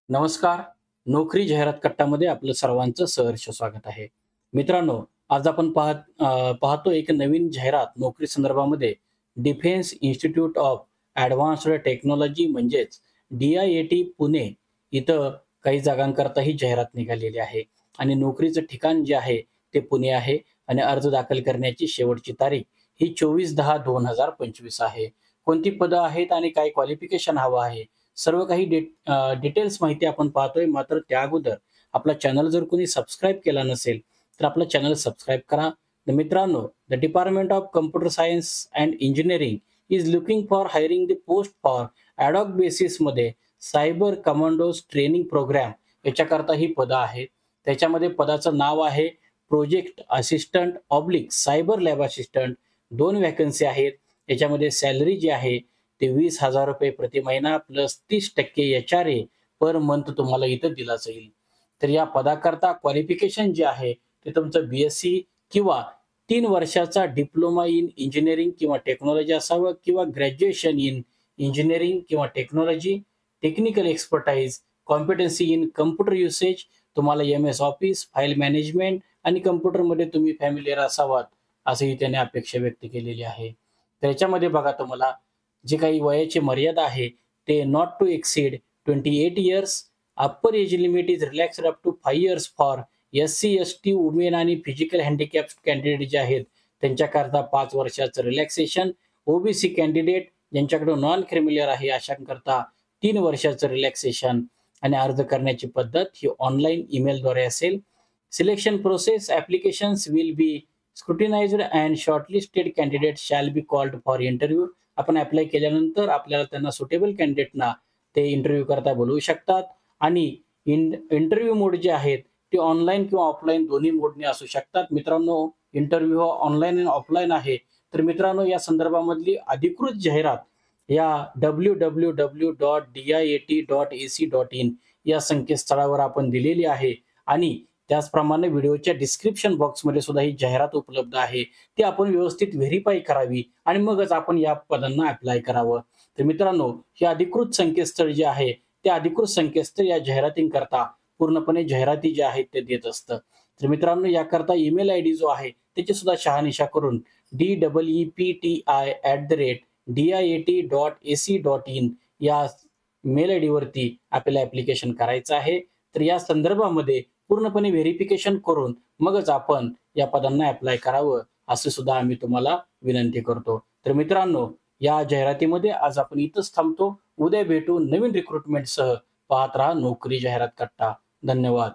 नमस्कार. नोकरी जाहिरात कट्टामध्ये आपलं सर्वांचं सहर्ष स्वागत आहे. मित्रांनो, आज आपण पाहतो एक नवीन जाहिरात नोकरी संदर्भामध्ये defence institute of advanced technology म्हणजेच DIAT पुणे इथं काही जागांकरता ही जाहिरात निघालेली आहे आणि नोकरीचं ठिकाण जे आहे ते पुणे आहे आणि अर्ज दाखल करण्याची शेवटची तारीख ही 24/10/2025 आहे. कोणती पदं आहेत आणि काय क्वालिफिकेशन हवं आहे सर्व काही डिटेल्स माहिती आपण पाहतोय. मात्र त्या अगोदर आपला चॅनल जर कोणी सबस्क्राईब केला नसेल, तर आपला चॅनल सबस्क्राईब करा. तर मित्रांनो, the department of computer science and engineering is looking for hiring the post for ad बेसिसमध्ये सायबर कमांडोज ट्रेनिंग प्रोग्राम याच्याकरता ही पदं आहेत. त्याच्यामध्ये पदाचं नाव आहे project assistant oblique cyber lab assistant. 2 vacancy आहेत. याच्यामध्ये सॅलरी जी आहे ते ₹20,000 प्रति महिना प्लस 30% HRA पर मंथ तुम्हाला इथं दिला जाईल. तर या पदाकरता क्वालिफिकेशन जे आहे ते तुमचं BSc किंवा 3 वर्षाचा डिप्लोमा इन इंजिनिअरिंग किंवा टेक्नॉलॉजी असावं किंवा ग्रॅज्युएशन इन इंजिनिअरिंग किंवा technology, technical expertise, competency in computer usage, तुम्हाला MS ऑफिस, फाईल मॅनेजमेंट आणि कॉम्प्युटरमध्ये तुम्ही फॅमिलिअर असावात, असंही त्याने अपेक्षा व्यक्त केलेली आहे. त्याच्यामध्ये बघा तुम्हाला जी काही वयाची मर्यादा आहे ते not to exceed 28 years. Upper age limit is relaxed up to 5 years for SC, ST, women आणि फिजिकल हँडिकॅप कॅन्डिडेट जे आहेत त्यांच्याकरता 5 वर्षाचं रिलॅक्सेशन. OBC कॅन्डिडेट ज्यांच्याकडे नॉन क्रिमिलियर आहे अशांकरता 3 वर्षाचं रिलॅक्सेशन. आणि अर्ज करण्याची पद्धत ही ऑनलाईन ईमेलद्वारे असेल. Selection process applications will be scrutinised and shortlisted candidate shall be called for interview. आपण अप्लाय केल्यानंतर आपल्याला त्यांना सुटेबल कॅन्डिडेटना ते इंटरव्ह्यू करता बोलवू शकतात. आणि इंटरव्ह्यू मोड जे आहेत ते ऑनलाईन किंवा ऑफलाईन दोन्ही मोडने असू शकतात. मित्रांनो, इंटरव्ह्यू हा ऑनलाईन आणि ऑफलाईन आहे. तर मित्रांनो, या संदर्भामधली अधिकृत जाहिरात या www.diat.ac.in या संकेतस्थळावर आपण दिलेली आहे. आणि त्याचप्रमाणे व्हिडिओच्या डिस्क्रिप्शन बॉक्समध्ये सुद्धा ही जाहिरात उपलब्ध आहे. ती आपण व्यवस्थित व्हेरिफाय करावी आणि मगच आपण या पदांना अप्लाय करावं. तर मित्रांनो, हे अधिकृत संकेतस्थळ जे आहे ते अधिकृत संकेतस्थळ या जाहिरातींकरता पूर्णपणे जाहिराती ज्या आहेत ते देत असतं. तर मित्रांनो, याकरता ईमेल आयडी जो आहे त्याची सुद्धा शहानिशा करून DEEPTI@diat.ac.in या मेल आयडी वरती आपल्याला ॲप्लिकेशन करायचं आहे. तर या संदर्भामध्ये पूर्णपणे व्हेरिफिकेशन करून मगच आपण या पदांना अप्लाय करावं, असं सुद्धा आम्ही तुम्हाला विनंती करतो. तर मित्रांनो, या जाहिरातीमध्ये आज आपण इथंच थांबतो. उद्या भेटू नवीन रिक्रुटमेंटसह. पाहत राहा नोकरी जाहिरात कट्टा. धन्यवाद.